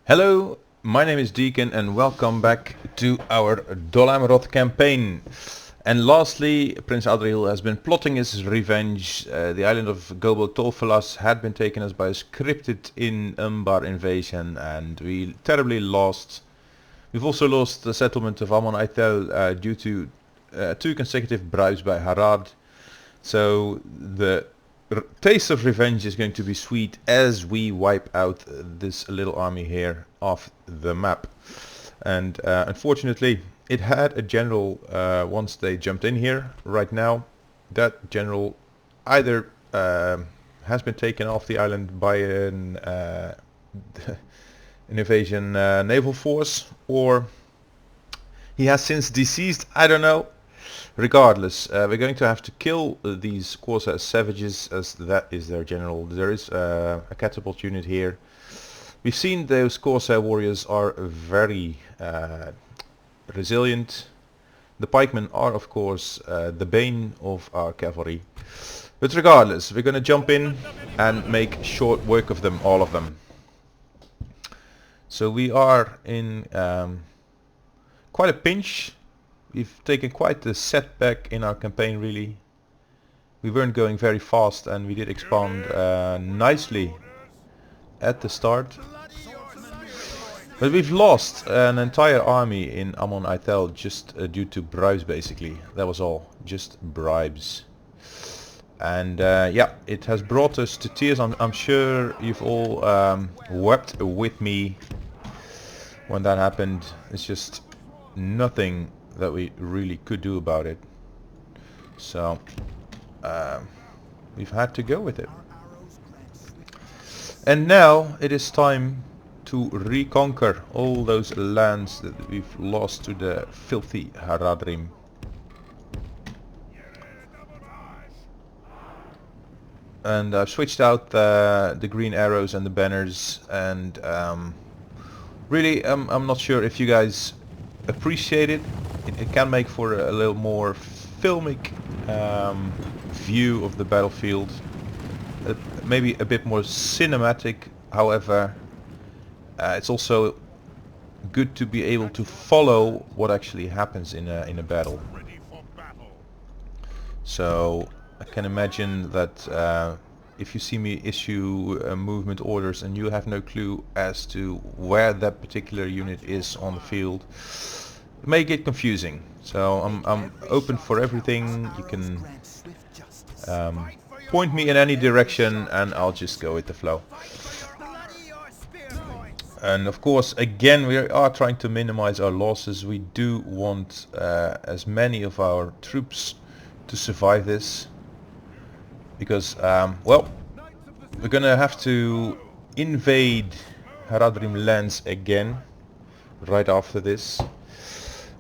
Hello, my name is Deacon and welcome back to our Dol Amroth campaign. And lastly, Prince Adrahil has been plotting his revenge. The island of Gobo Tolfalas had been taken as by a scripted in Umbar invasion and we terribly lost. We've also lost the settlement of Amon Aitel due to 2 consecutive bribes by Harad. So the taste of revenge is going to be sweet as we wipe out this little army here off the map. And unfortunately it had a general once they jumped in here. Right now that general either has been taken off the island by an invasion naval force, or he has since deceased, I don't know. Regardless, we're going to have to kill these Corsair savages, as that is their general. There is a catapult unit here. We've seen those Corsair warriors are very resilient. The pikemen are of course the bane of our cavalry. But regardless, we're going to jump in and make short work of them, all of them. So we are in quite a pinch. We've taken quite a setback in our campaign, really. We weren't going very fast and we did expand nicely at the start. But we've lost an entire army in Amon Aitel just due to bribes, basically. That was all, just bribes. And yeah, it has brought us to tears. I'm sure you've all wept with me when that happened. It's just nothing that we really could do about it. So we've had to go with it. And now it is time to reconquer all those lands that we've lost to the filthy Haradrim. And I've switched out the green arrows and the banners, and really I'm not sure if you guys appreciate it. It can make for a little more filmic view of the battlefield, maybe a bit more cinematic. However, it's also good to be able to follow what actually happens in a battle. So I can imagine that if you see me issue movement orders and you have no clue as to where that particular unit is on the field, it may get confusing. So I'm open for everything. You can point me in any direction and I'll just go with the flow. And of course, again, we are trying to minimize our losses. We do want as many of our troops to survive this, because well, we're gonna have to invade Haradrim lands again right after this.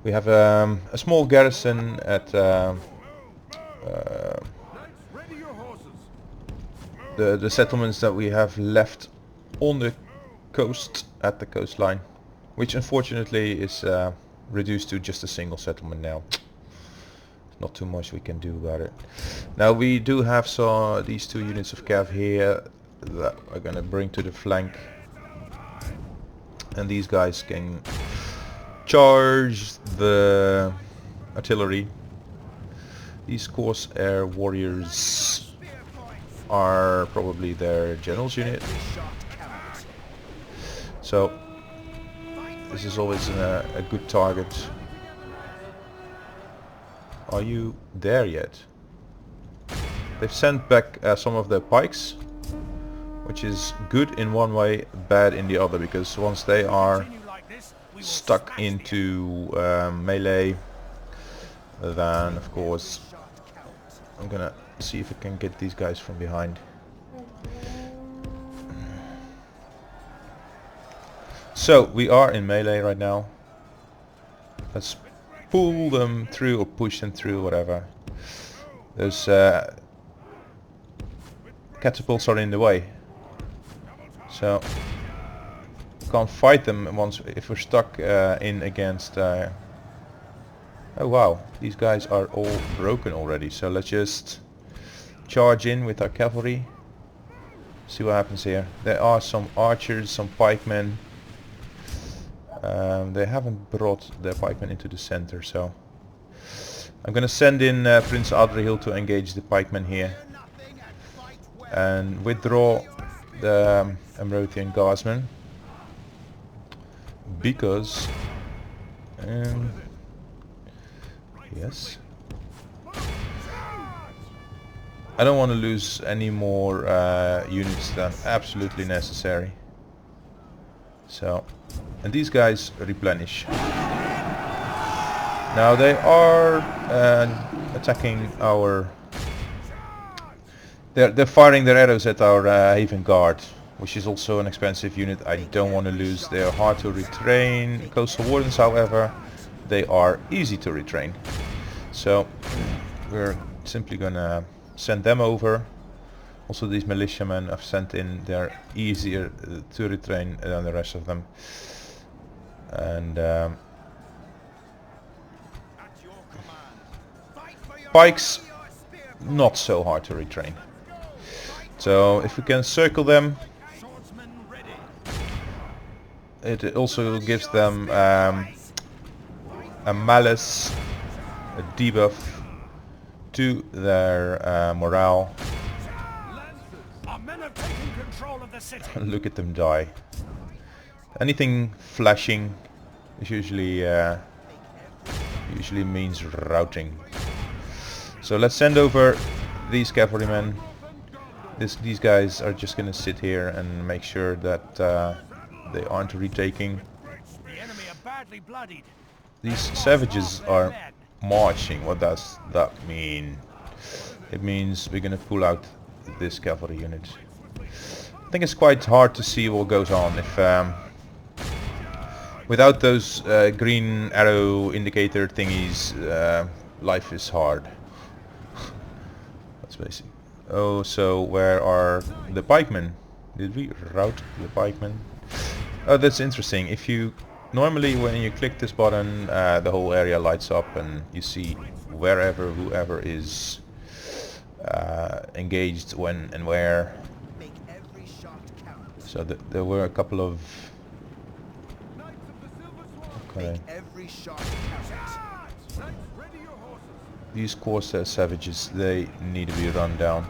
We have a small garrison at the settlements that we have left on the coast, at the coastline, which unfortunately is reduced to just a single settlement now. Not too much we can do about it. Now we do have these 2 units of cav here that are gonna bring to the flank, and these guys can charge the artillery. These Corsair warriors are probably their general's unit. So this is always a good target. Are you there yet? They've sent back some of their pikes, which is good in one way, bad in the other, because once they are stuck into melee, then of course I'm gonna see if I can get these guys from behind. So we are in melee right now. Let's pull them through or push them through, whatever. Those catapults are in the way, so can't fight them once if we're stuck in against. Oh wow, these guys are all broken already. So let's just charge in with our cavalry. See what happens here. There are some archers, some pikemen. They haven't brought their pikemen into the center, so I'm gonna send in Prince Adrahil to engage the pikemen here and withdraw the Amrothian guardsmen, because yes, I don't want to lose any more units than absolutely necessary. So, and these guys replenish. Now they are attacking our... They're firing their arrows at our Haven Guard, which is also an expensive unit. I don't want to lose. They are hard to retrain. Coastal Wardens, however, they are easy to retrain. So we're simply gonna send them over. Also these militiamen I've sent in, they're easier to retrain than the rest of them. And pikes, not so hard to retrain. So if we can circle them, it also gives them a malice, a debuff to their morale. Look at them die. Anything flashing is usually means routing. So let's send over these cavalrymen. These guys are just gonna sit here and make sure that they aren't retaking. These savages are marching. What does that mean? It means we're gonna pull out this cavalry unit. I think it's quite hard to see what goes on if without those green arrow indicator thingies, life is hard. That's basic. Oh, so where are the pikemen? Did we route the pikemen? Oh, that's interesting. If you normally when you click this button, the whole area lights up and you see wherever whoever is engaged when and where. So there were a couple of... Okay. These Corsair savages, they need to be run down.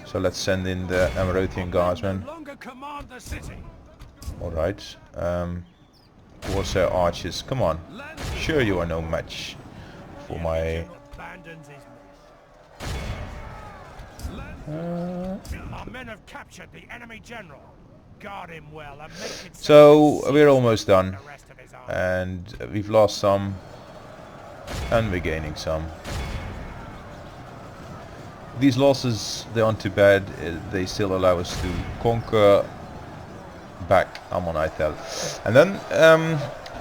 So let's send in the Amrothian guardsmen. Alright. Corsair archers, come on. Sure you are no match for my... Our men have captured the enemy general. Guard him well and make it so we're almost done, and we've lost some and we're gaining some. These losses, they aren't too bad. They still allow us to conquer back Amon Itel. And then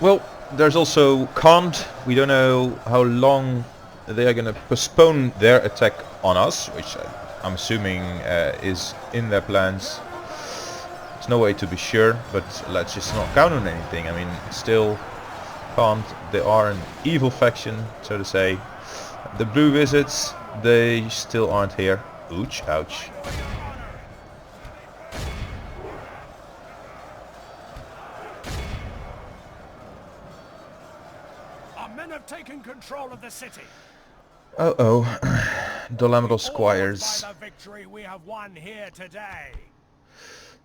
well, there's also Kant. We don't know how long they are going to postpone their attack on us, which I'm assuming is in their plans. There's no way to be sure, but let's just not count on anything. I mean, still can't. They are an evil faction, so to say. The Blue Wizards, they still aren't here. Ouch, ouch. Our men have taken control of the city. Uh-oh. Dol Amroth squires. By the victory we have won here today.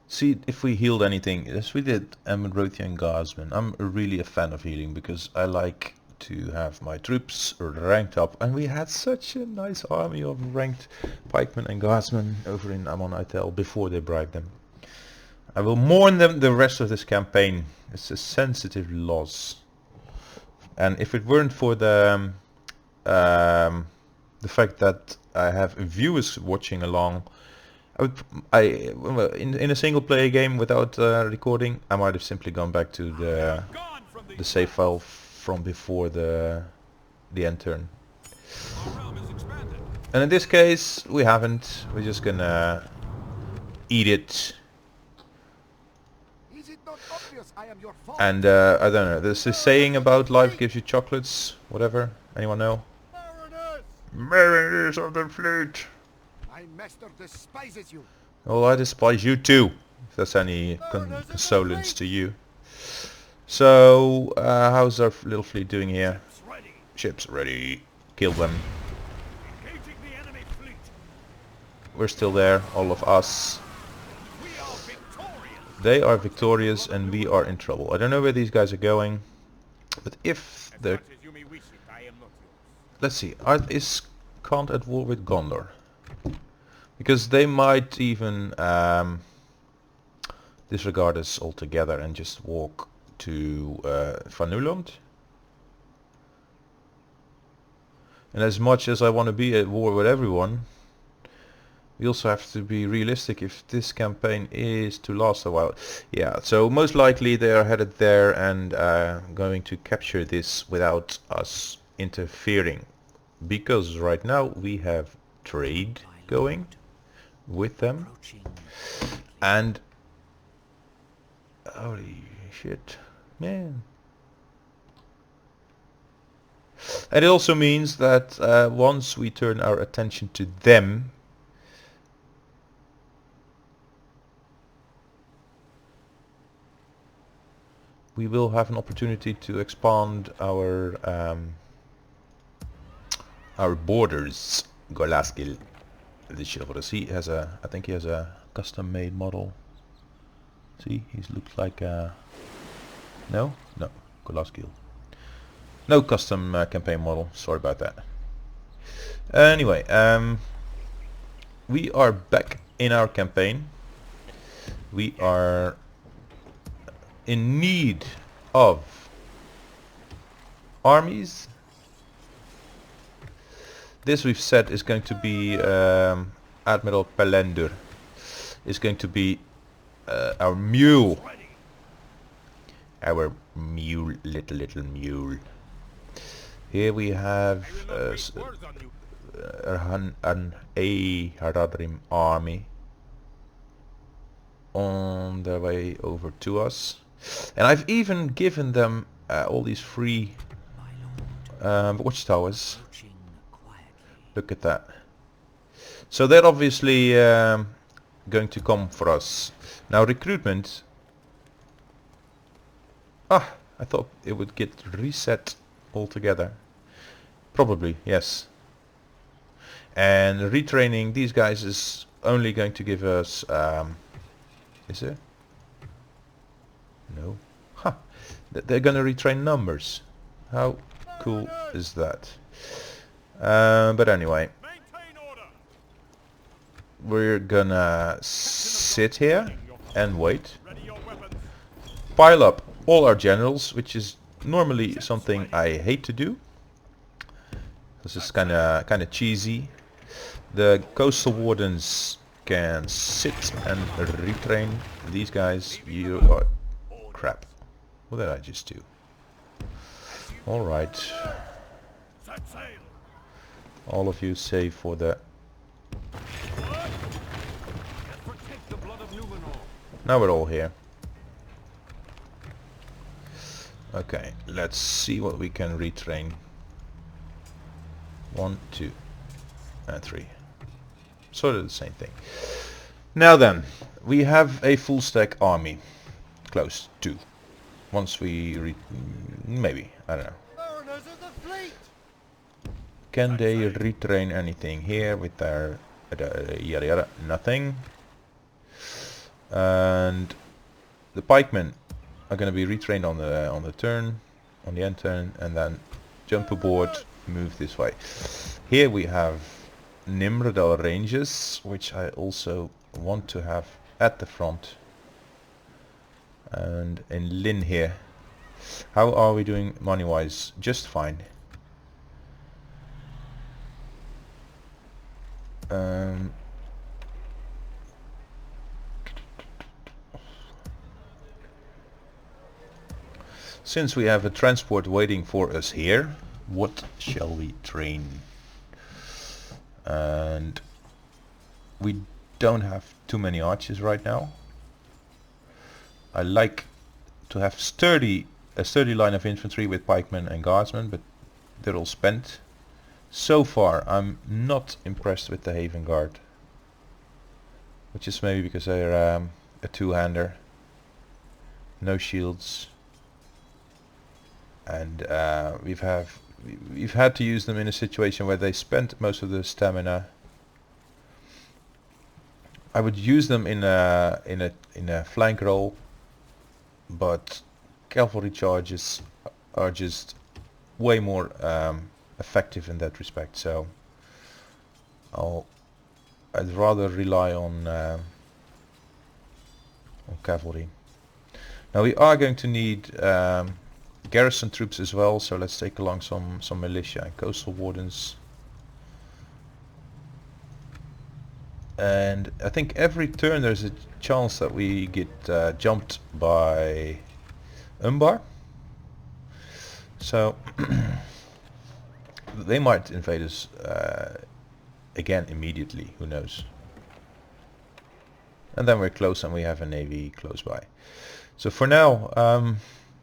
See if we healed anything. Yes, we did. Amrothian guardsmen. I'm really a fan of healing because I like to have my troops ranked up, and we had such a nice army of ranked pikemen and guardsmen over in Amon Itel before they bribed them. I will mourn them the rest of this campaign. It's a sensitive loss, and if it weren't for the fact that I have viewers watching along, in a single player game without recording, I might have simply gone back to the save file from before the end turn. And in this case we haven't. We're just gonna eat it. And I don't know, there's this saying about life gives you chocolates, whatever. Anyone know? Mariners of the fleet. My master despises you. Oh, I despise you too, if that's any consolence to you. So, how's our little fleet doing here? Ships ready. Ships ready. Kill them. Engaging the enemy fleet. We're still there, all of us. We are victorious. They are victorious and we are in trouble. I don't know where these guys are going, but if As they're... much as you may wish it, I am not yours. Let's see, is Kant at war with Gondor? Because they might even disregard us altogether and just walk to Van Nuland. And as much as I want to be at war with everyone, we also have to be realistic if this campaign is to last a while. Yeah, so most likely they are headed there and going to capture this without us interfering. Because right now we have trade going with them. And holy shit, man. And it also means that once we turn our attention to them, we will have an opportunity to expand our borders. Golaskil, the chivalrous. He has a, I think he has a custom-made model. See, he looks like a... No, Golaskil. No custom campaign model. Sorry about that. Anyway, we are back in our campaign. We are in need of armies. This we've said is going to be Admiral Pelender. Is going to be our mule. Our mule, little mule. Here we have an Haradrim army on their way over to us. And I've even given them all these free watchtowers. Look at that. So they're obviously going to come for us. Now recruitment. I thought it would get reset altogether. Probably, yes. And retraining these guys is only going to give us... is it? No. Huh. They're going to retrain numbers. How cool is that? But anyway. We're gonna sit here and wait. Pile up all our generals, which is normally something I hate to do. This is kinda cheesy. The coastal wardens can sit and retrain these guys. You are crap. What did I just do? Alright. All of you save for the... Now we're all here. Okay, let's see what we can retrain. 1, 2, and 3. Sort of the same thing. Now then, we have a full stack army. Close to. Once we maybe, I don't know. Can they retrain anything here with their yada yada? Nothing. And the pikemen are going to be retrained on the turn, on the end turn, and then jump aboard, move this way. Here we have Nimrodal ranges, which I also want to have at the front. And in Lynn here. How are we doing money wise? Just fine. Since we have a transport waiting for us here, what shall we train? And we don't have too many archers right now. I like to have a sturdy line of infantry with pikemen and guardsmen, but they're all spent. So far I'm not impressed with the Haven Guard, which is maybe because they're a two-hander, no shields, and we've had to use them in a situation where they spent most of their stamina. I would use them in a flank roll, but cavalry charges are just way more effective in that respect. So I'd rather rely on cavalry. Now we are going to need garrison troops as well, so let's take along some militia and coastal wardens. And I think every turn there's a chance that we get jumped by Umbar. So they might invade us again immediately, who knows. And then we're close and we have a navy close by. So for now,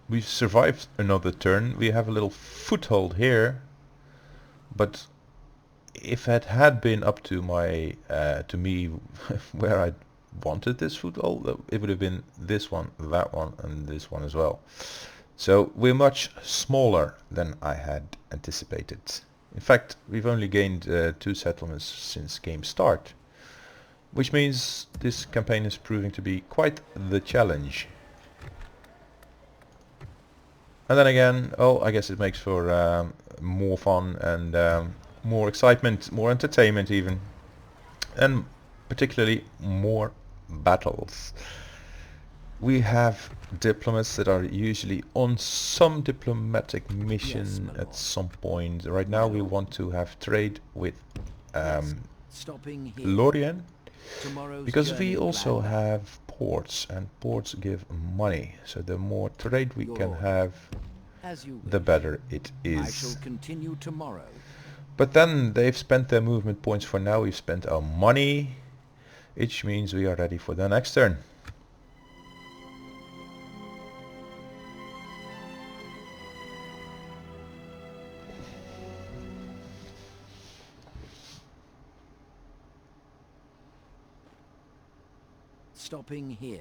we've survived another turn. We have a little foothold here, but if it had been up to my to me where I wanted this foothold, it would have been this one, that one, and this one as well. So we're much smaller than I had anticipated. In fact, we've only gained 2 settlements since game start, which means this campaign is proving to be quite the challenge. And then again, oh, I guess it makes for more fun and more excitement, more entertainment even, and particularly more battles. We have diplomats that are usually on some diplomatic mission at some point. Right now we want to have trade with Lorien, because we also have ports, and ports give money, so the more trade we can have, the better it is. I shall continue tomorrow. But then they've spent their movement points for now, we've spent our money, which means we are ready for the next turn. Stopping here.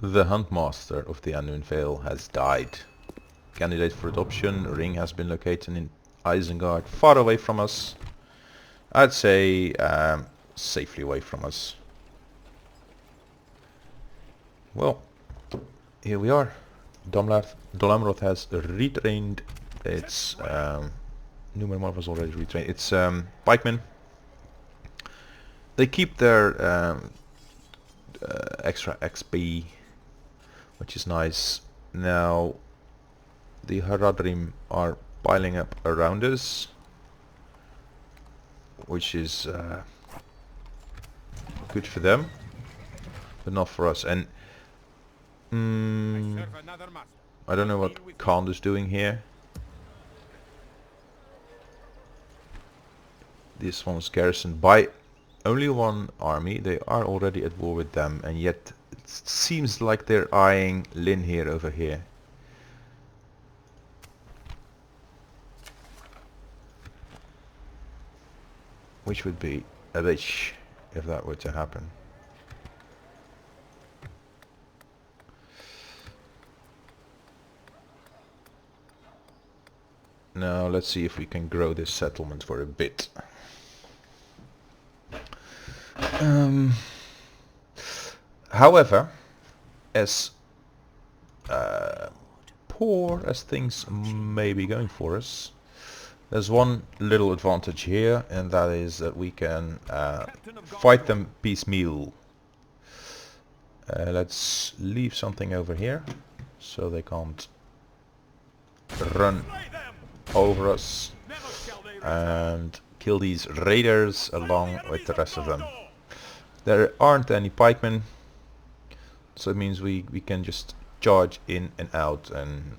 The Huntmaster of the Unknown Vale has died. Candidate for adoption, ring has been located in Isengard, far away from us. I'd say safely away from us. Well, here we are. Dol Amroth has retrained its Numenor was already retrained. It's pikemen. They keep their extra XP, which is nice. Now the Haradrim are piling up around us, which is good for them, but not for us. And I don't know what Khan is doing here. This one's garrisoned by only one army. They are already at war with them, and yet it seems like they're eyeing Lynn here over here. Which would be a bitch if that were to happen. Now let's see if we can grow this settlement for a bit. However, as poor as things may be going for us, there's one little advantage here, and that is that we can fight them piecemeal. Let's leave something over here so they can't run over us and kill these raiders along with the rest of them. There aren't any pikemen, so it means we can just charge in and out and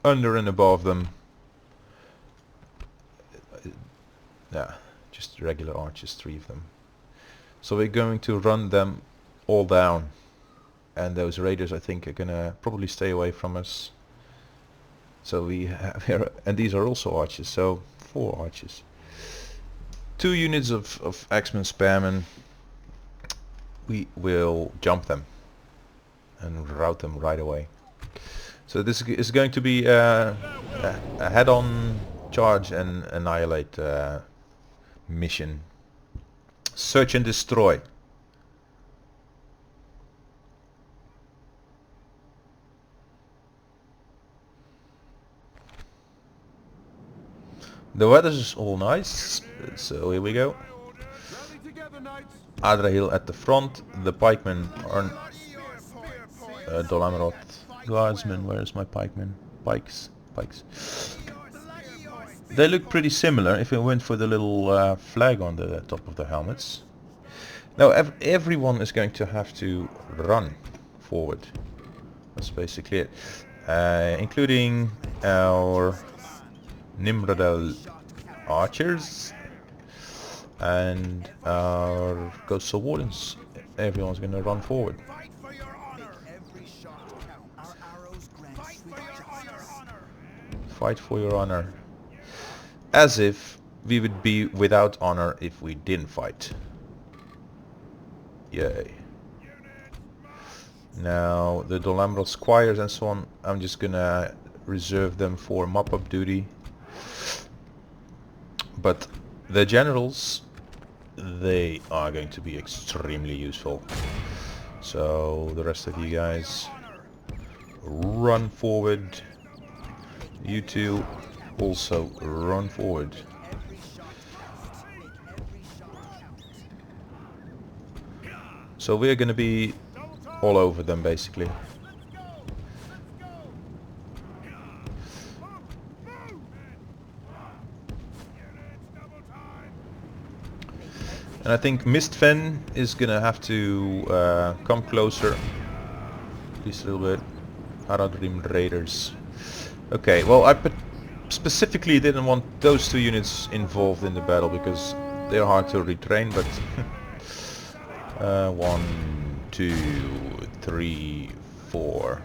under and above them. Yeah, just regular archers, 3 of them. So we're going to run them all down, and those raiders I think are gonna probably stay away from us. So we have here, and these are also archers, so 4 archers. 2 units of X-Men Spearmen, we will jump them and rout them right away. So this is going to be a head-on charge and annihilate mission. Search and destroy. The weather is all nice, so here we go. Adrahil at the front, the pikemen are Dol Amroth Guardsmen. Where's my pikemen? Pikes. They look pretty similar if we went for the little flag on the top of the helmets. Now everyone is going to have to run forward. That's basically it. Including our Nimrodel archers and our Coastal Wardens. Everyone's gonna run forward. Fight for your honor. As if we would be without honor if we didn't fight. Yay. Now the Dol Amroth squires and so on, I'm just gonna reserve them for mop-up duty. But the generals, they are going to be extremely useful. So the rest of you guys, run forward. You two also run forward. So we're going to be all over them basically. And I think Mistfen is gonna have to come closer, at least a little bit. Aradrim Raiders. Okay, well I specifically didn't want those 2 units involved in the battle because they're hard to retrain, but 1, 2, 3, 4.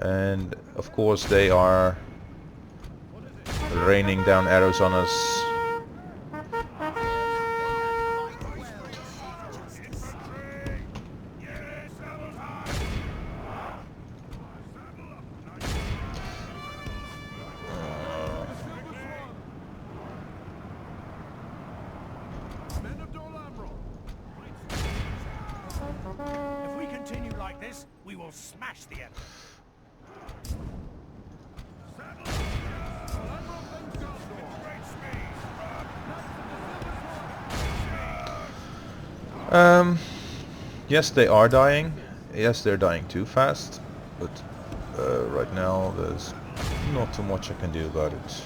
And of course they are raining down arrows on us. If we continue like this, we will smash the enemy. Yes, they are dying. Yes, they're dying too fast. But right now, there's not too much I can do about it.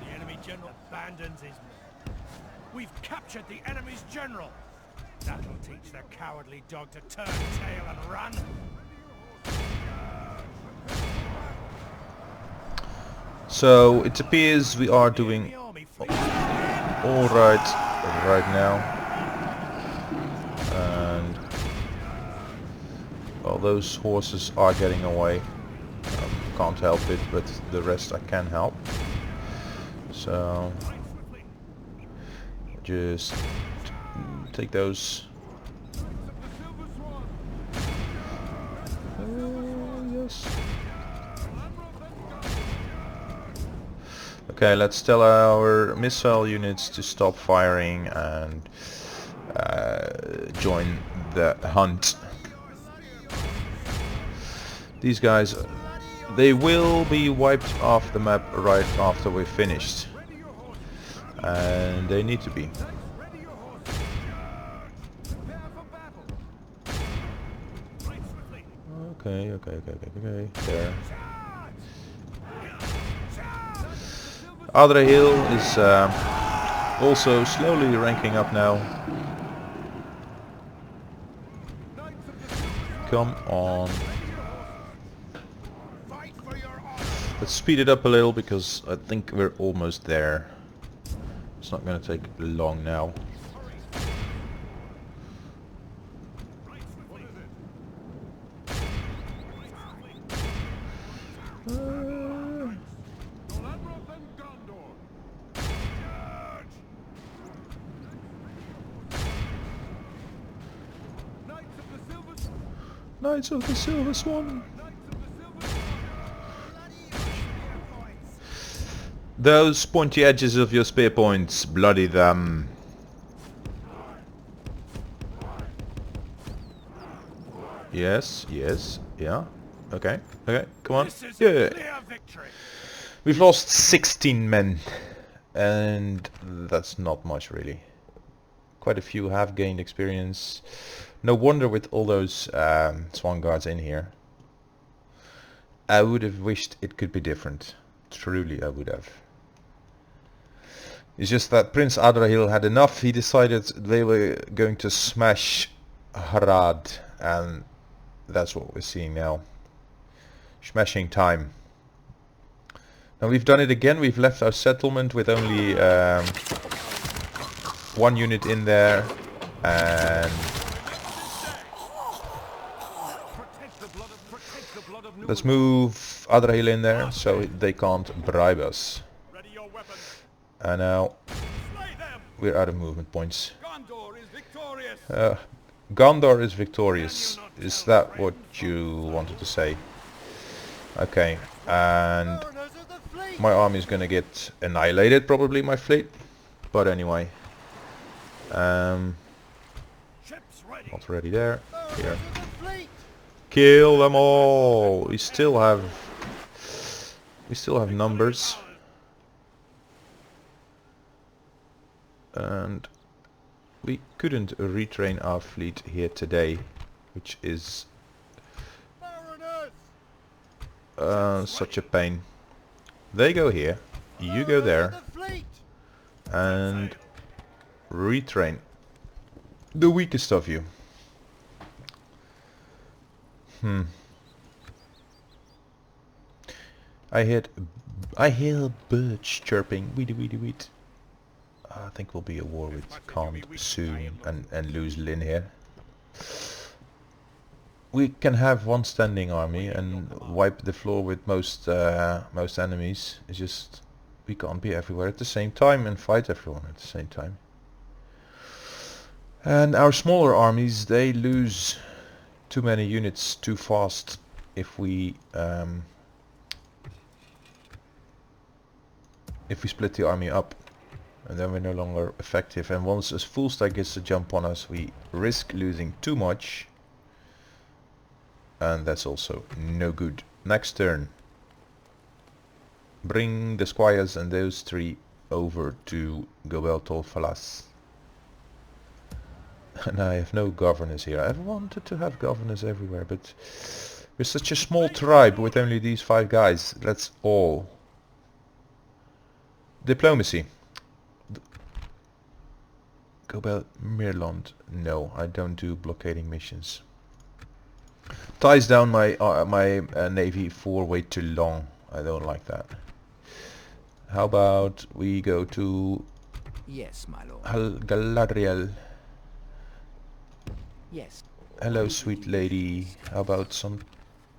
The enemy general abandons his men. We've captured the enemy's general. That'll teach the cowardly dog to turn tail and run. So it appears we are doing all right now, and well, those horses are getting away. Can't help it, but the rest I can help. So just take those. Yes. Okay, let's tell our missile units to stop firing and join the hunt. These guys, they will be wiped off the map right after we're finished, and they need to be. Okay, there. Adrahil is also slowly ranking up now. Come on. Let's speed it up a little because I think we're almost there. It's not going to take long now. Dol Amroth and Gondor. Knights of the Silver Knights of the Silver Swan. Those pointy edges of your spear points, bloody them. Yes, yes, yeah. Okay, okay, come on. This is Yeah. a clear victory. We've lost 16 men. And that's not much really. Quite a few have gained experience. No wonder with all those swan guards in here. I would have wished it could be different. Truly I would have. It's just that Prince Adrahil had enough. He decided they were going to smash Harad, and that's what we're seeing now. Smashing time. Now we've done it again. We've left our settlement with only one unit in there, and let's move Adrahil in there so they can't bribe us. Ready your weapons. And now Slay them. we're out of movement points. Gondor is victorious. Gondor is victorious. Is that what you wanted to say? Okay, and Foreigners of the fleet. my army is gonna get annihilated, probably my fleet. But anyway, Ships ready. not ready there. Here, Foreigners of the fleet. kill them all. We still have numbers, and we couldn't retrain our fleet here today, which is Foreigners. such a pain. They go here, you go there, Foreigners of the fleet. and retrain the weakest of you. I hear birds chirping. Weedy weedy weed. I think we'll be at war with Khan soon and lose Lin here. We can have one standing army and wipe the floor with most enemies. It's just we can't be everywhere at the same time and fight everyone at the same time. And our smaller armies, they lose too many units too fast if we split the army up, and then we're no longer effective. And once a full stack gets to jump on us, we risk losing too much, and that's also no good. Next turn, bring the squires and those three over to Gobel Tol Falas. And I have no governors here. I've wanted to have governors everywhere, but we're such a small tribe with only these 5 guys. That's all. Diplomacy. Gobel Mirland. No, I don't do blockading missions. Ties down my navy for way too long. I don't like that. How about we go to Yes, my lord. Galadriel. Yes. Hello, sweet lady. How about some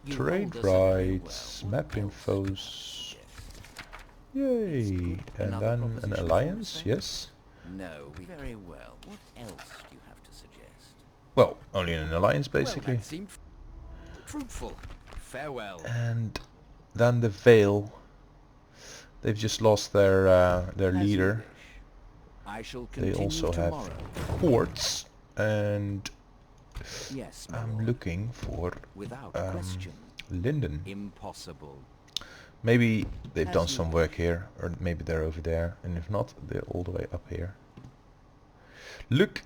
You trade hold us very rights, well. map What else do you infos? suggest? Yay! And Another then an proposition for alliance, us, then? yes? No, very well. What else do you have to suggest? Well, only an alliance basically. Well, that seemed fruitful. Farewell. And then the Vale. They've just lost their As you leader. wish. I shall They continue also have tomorrow. ports, and Yes, my I'm lord. looking for Without um, question. Linden. Impossible. Maybe they've As done you some work here, or maybe they're over there, and if not, they're all the way up here. Look,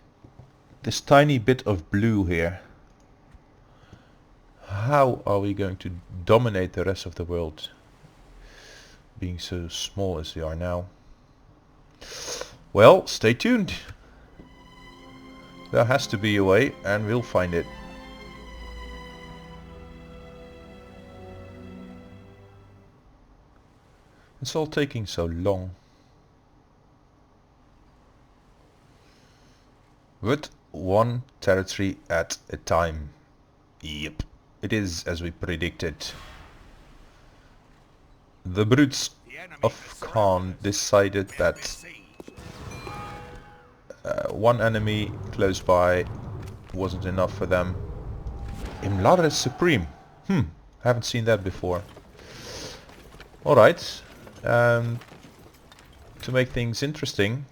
this tiny bit of blue here. How are we going to dominate the rest of the world, being so small as we are now? Well, stay tuned. There has to be a way, and we'll find it. It's all taking so long. With one territory at a time. Yep, it is as we predicted. The brutes of Khan decided that one enemy close by wasn't enough for them. Imladris Supreme. Haven't seen that before. Alright. To make things interesting,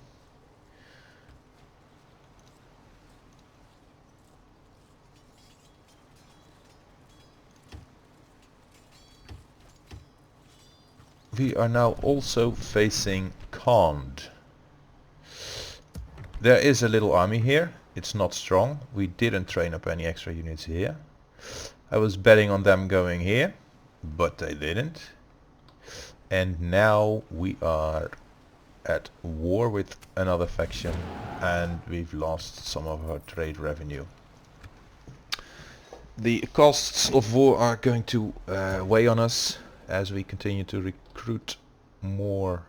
we are now also facing Khan. There is a little army here. It's not strong. We didn't train up any extra units here. I was betting on them going here, but they didn't. And now we are at war with another faction, and we've lost some of our trade revenue. The costs of war are going to weigh on us as we continue to recruit more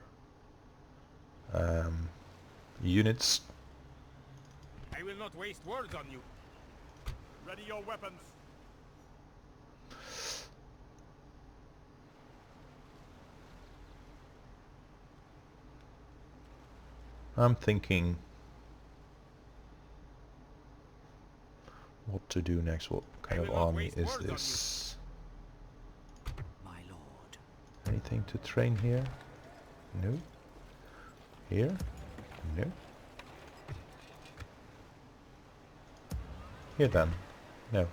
units. I will not waste words on you. Ready your weapons. I'm thinking what to do next. What kind of army is this? My lord. Anything to train here? No. Here? No. Here then? No.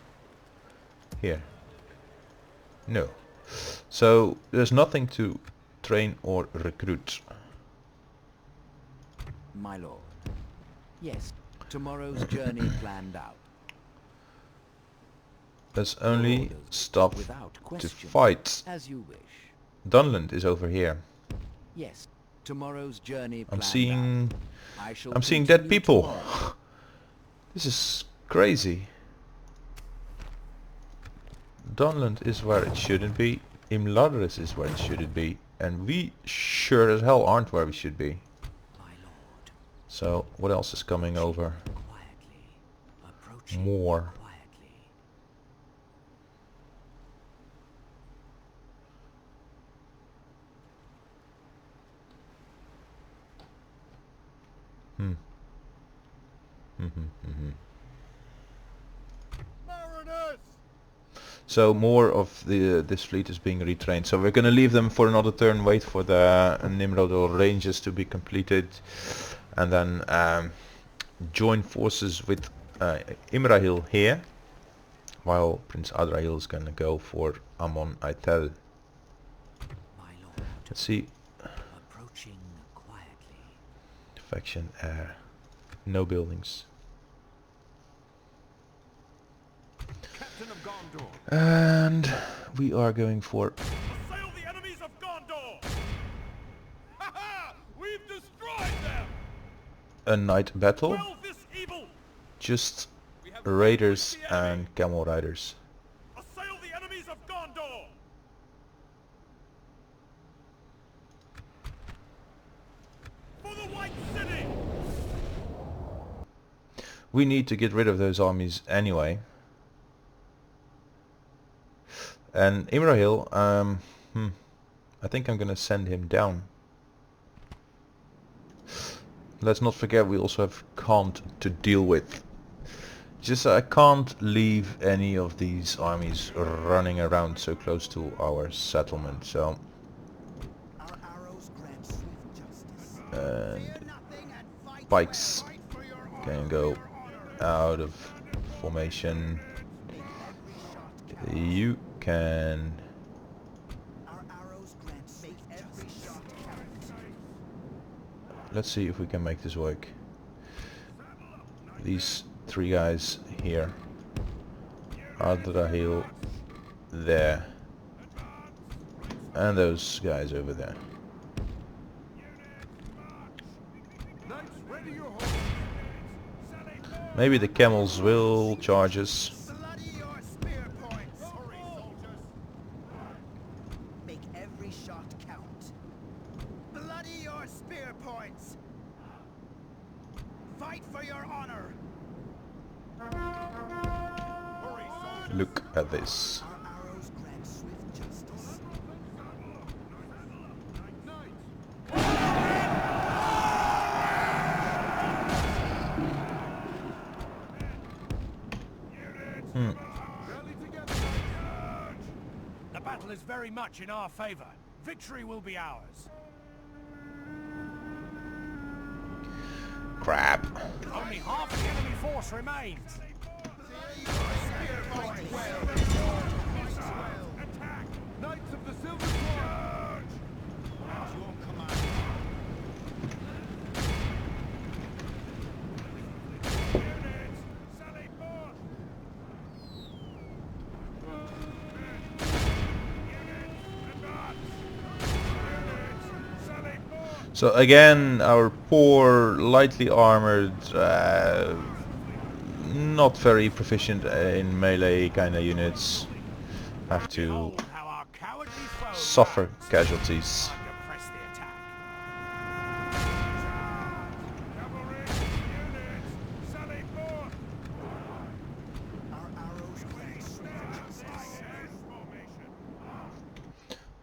Here? No. So there's nothing to train or recruit. My lord. Yes, tomorrow's journey planned out. There's only Orders, stuff without to question. fight. As you wish. Dunland is over here. Yes, tomorrow's journey I'm planned seeing out. I shall I'm seeing dead continue people. tomorrow. This is crazy. Dunland is where it shouldn't be. Imladris is where it shouldn't be. And we sure as hell aren't where we should be. My lord. So what else is coming over? Quietly. Approaching More. quietly. Mariners! So more of this fleet is being retrained. So we're gonna leave them for another turn, wait for the Nimrod or ranges to be completed, and then join forces with Adrahil here, while Prince Adrahil is gonna go for Amon Aitel. My lord. Let's see. Approaching quietly. Faction air. No buildings. Captain of Gondor. And we are going for Assail the enemies of Gondor. Ha ha! We've destroyed them. a night battle. Quell this evil. Just We have raiders vanquished the enemy. and camel riders. Assail the enemies of Gondor. For the White City. We need to get rid of those armies anyway. And Adrahil, I think I'm gonna send him down. Let's not forget we also have Khan to deal with. Just I can't leave any of these armies running around so close to our settlement, so Our arrows grant swift justice. and Fear nothing and fight pikes well. Fight for your honor. can go out of formation. Make every shot count. You can Our arrows grant make every shot count. let's see if we can make this work. These three guys here. Adrahil there. And those guys over there. Knights, ready your horses. Maybe the camels will charge us. Bloody your spear points. Hurry, soldiers. Make every shot count. Bloody your spear points. Fight for your honor. Look at this. Our arrows grant swift justice. The battle is very much in our favor. Victory will be ours. Crap. Only half the enemy force remains. Attack! Knights of the Silver Sword! At your command. Units, sally forth! Units, advance! Units, sally forth! So again, our poor, lightly armored, not very proficient in melee kind of units have to Behold how our cowardly foe suffer runs. casualties. Time to press the attack. Cavalry, units, sally forth! Our arrows grant swift justice.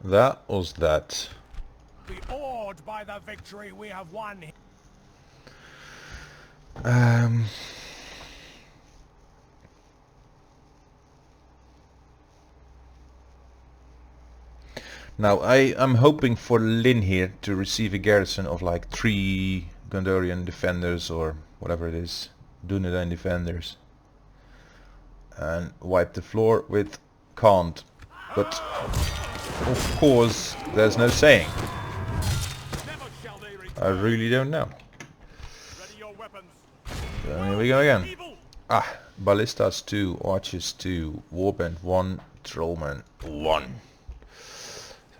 That was that. Be awed by the victory we have won. Now I am hoping for Lynn here to receive a garrison of like 3 Gondorian defenders or whatever it is, Dunedain defenders, and wipe the floor with Kant. But of course there's no saying. Never shall they I really don't know. ready your weapons. So here we go again. Evil! Ah, Ballistas 2, Archers 2, Warband 1, Trollman 1.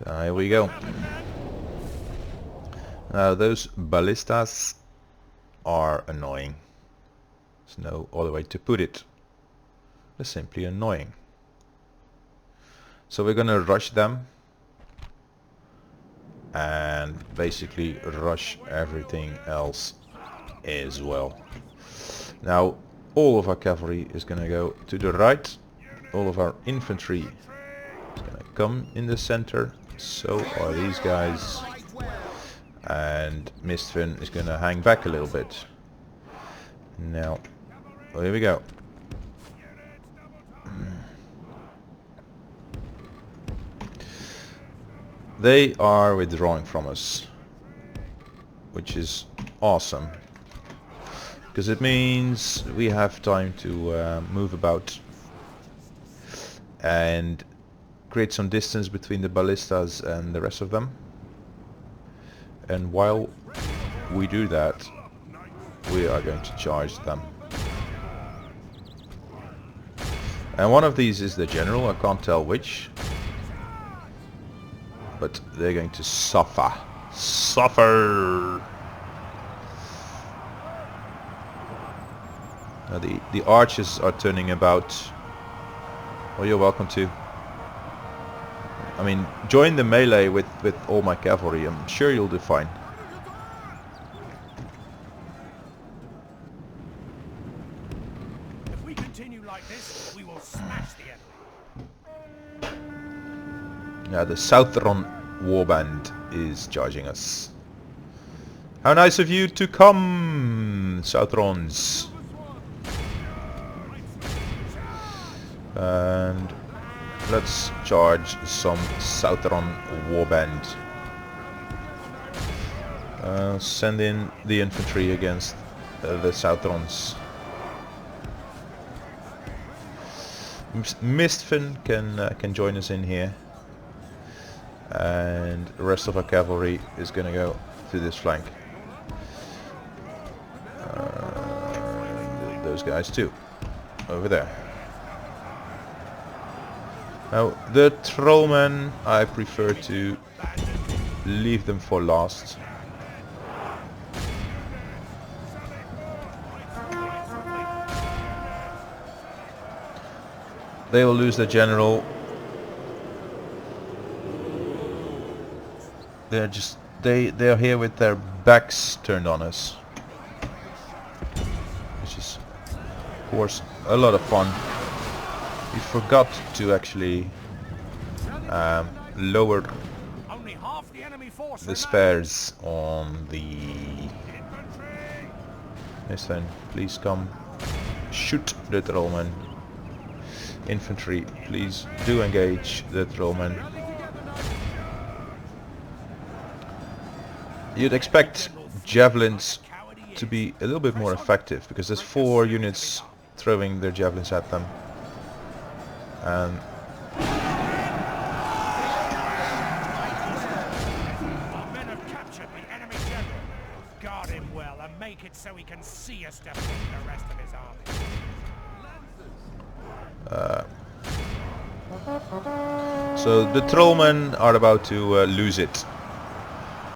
So here we go. Now those ballistas are annoying. There's no other way to put it. They're simply annoying. So we're gonna rush them and basically rush everything else as well. Now all of our cavalry is gonna go to the right. All of our infantry is gonna come in the center. So are these guys. And Mistfin is gonna hang back a little bit. Now, well, here we go. They are withdrawing from us, which is awesome, because it means we have time to move about and create some distance between the ballistas and the rest of them. And while we do that, we are going to charge them. And one of these is the general, I can't tell which, but they're going to suffer. Suffer! Now the archers are turning about. Well, you're welcome to. I mean, join the melee with all my cavalry. I'm sure you'll do fine. If we continue like this, we will smash the enemy. Now the Southron warband is charging us. How nice of you to come, Southrons. And let's charge some Southron warband. Send in the infantry against the Southrons. Mistfin can join us in here, and the rest of our cavalry is going to go to this flank. Those guys too, over there. Now the trollmen, I prefer to leave them for last. They will lose their general. They're here with their backs turned on us, which is course a lot of fun. We forgot to actually lower Only half the enemy force the remains. spares on the... Infantry! Yes then, please come shoot the trollman. Infantry, please do engage the trollman. You'd expect javelins to be a little bit more effective because there's 4 units throwing their javelins at them. And Our men have captured the enemy general. Guard him well and make it so he can see a step from the rest of his army. so the trollmen are about to lose it.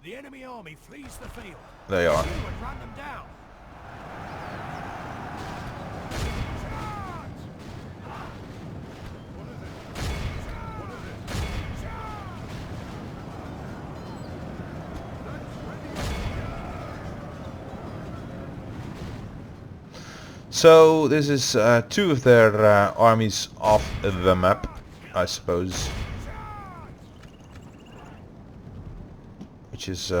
The enemy army flees the field. They are. You would run them down. So this is 2 of their armies off the map, I suppose. Which is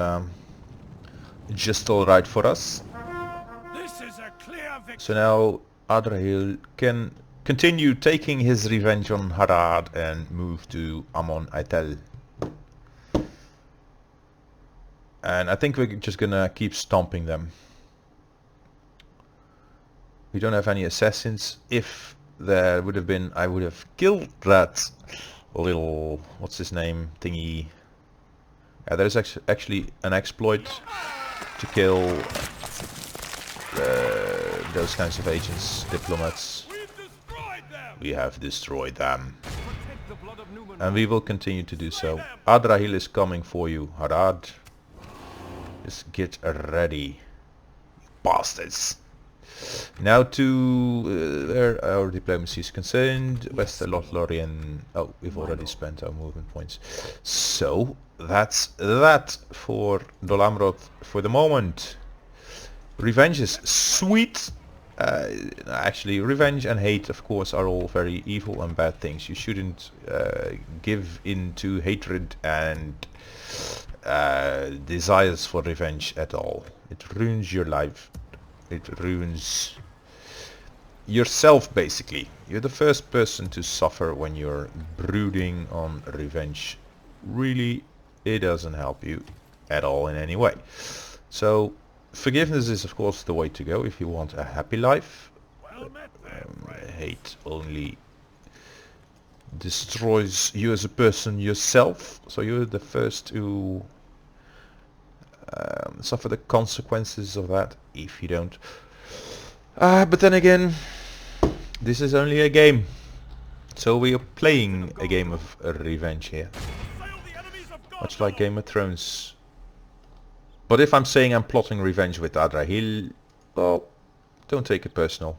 just alright for us. This is a clear victory. So now Adrahil can continue taking his revenge on Harad and move to Amon Aitel. And I think we're just gonna keep stomping them. We don't have any assassins. If there would have been, I would have killed that little, what's his name, thingy. Yeah, there's actually an exploit to kill those kinds of agents, diplomats. We've destroyed them. We have destroyed them. Protect the blood of Numenor. And we will continue to do so. Adrahil is coming for you, Harad. Just get ready, bastards. Now to where our diplomacy is concerned, West Lothlorien. Oh, we've already spent our movement points. So that's that for Dol Amroth for the moment. Revenge is sweet. Actually, revenge and hate, of course, are all very evil and bad things. You shouldn't give in to hatred and desires for revenge at all. It ruins your life. It ruins yourself, basically. You're the first person to suffer when you're brooding on revenge. Really, it doesn't help you at all in any way. So forgiveness is, of course, the way to go if you want a happy life. Well met there, friend. Hate only destroys you as a person yourself. So you're the first to suffer the consequences of that if you don't. But then again, this is only a game, so we are playing a game of revenge here, Assail the enemies of God. much like Game of Thrones. But if I'm saying I'm plotting revenge with Adrahil, well, don't take it personal.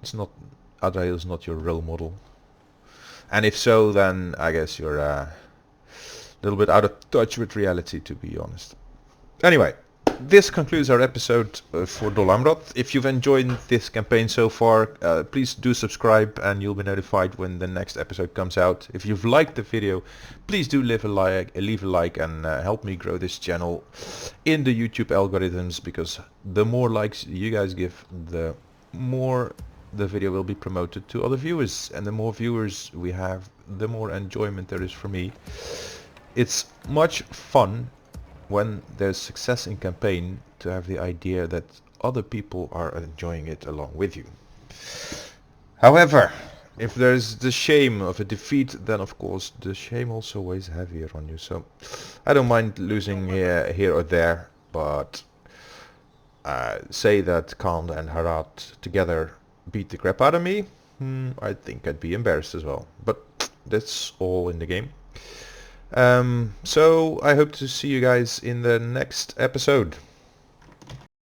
It's not, Adrahil is not your role model, and if so, then I guess you're a little bit out of touch with reality, to be honest. Anyway, this concludes our episode for Dol Amroth. If you've enjoyed this campaign so far, please do subscribe and you'll be notified when the next episode comes out. If you've liked the video, please do leave a like and help me grow this channel in the YouTube algorithms, because the more likes you guys give, the more the video will be promoted to other viewers, and the more viewers we have, the more enjoyment there is for me. It's much fun when there's success in campaign to have the idea that other people are enjoying it along with you. However, if there's the shame of a defeat, then of course the shame also weighs heavier on you. So I don't mind losing here or there, but say that Khan and Harad together beat the crap out of me, I think I'd be embarrassed as well. But that's all in the game. So I hope to see you guys in the next episode.